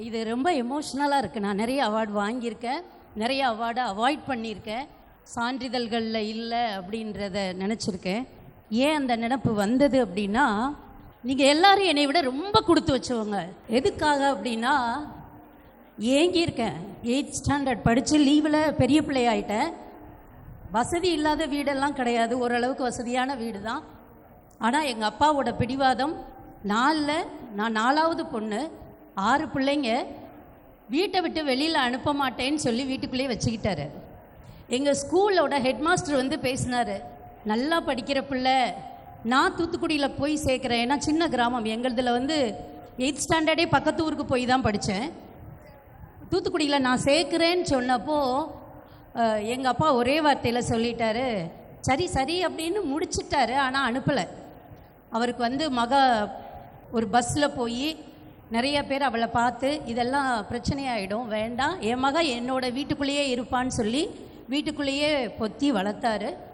இது ரொம்ப எமோஷ்னலாக இருக்குது. நான் நிறைய அவார்டு வாங்கியிருக்கேன், நிறைய அவார்டை அவாய்ட் பண்ணியிருக்கேன், சான்றிதழ்களில் இல்லை அப்படின்றத நினச்சிருக்கேன். ஏன் அந்த நினப்பு வந்தது அப்படின்னா, நீங்கள் எல்லோரும் என்னை விட ரொம்ப கொடுத்து வச்சவங்க. எதுக்காக அப்படின்னா, ஏங்கியிருக்கேன். 8th ஸ்டாண்டர்ட் படித்து லீவில் பெரிய பிள்ளையாயிட்டேன். வசதி இல்லாத வீடெல்லாம் கிடையாது, ஓரளவுக்கு வசதியான வீடு தான். ஆனால் எங்கள் அப்பாவோட பிடிவாதம், நான் 4வது பொண்ணு, 6 பிள்ளைங்க, வீட்டை விட்டு வெளியில் அனுப்ப மாட்டேன்னு சொல்லி வீட்டுக்குள்ளேயே வச்சுக்கிட்டாரு. எங்கள் ஸ்கூலோட ஹெட்மாஸ்டர் வந்து பேசினார், நல்லா படிக்கிற பிள்ளை, நான் தூத்துக்குடியில் போய் சேர்க்குறேன். ஏன்னா சின்ன கிராமம் எங்களதில் வந்து 8th ஸ்டாண்டர்டே பக்கத்து ஊருக்கு போய் தான் படித்தேன். தூத்துக்குடியில் நான் சேர்க்குறேன்னு சொன்னப்போ எங்கள் அப்பா ஒரே வார்த்தையில் சொல்லிட்டாரு, சரி சரி அப்படின்னு முடிச்சிட்டாரு. ஆனால் அனுப்பலை. அவருக்கு வந்து ஒரு பஸ்ஸில் போய் நிறைய பேர் அவளை பார்த்து இதெல்லாம் பிரச்சனையாயிடும், வேண்டாம், என் மக என்னோட வீட்டுக்குள்ளேயே இருப்பான்னு சொல்லி வீட்டுக்குள்ளேயே பொத்தி வளர்த்தாரு.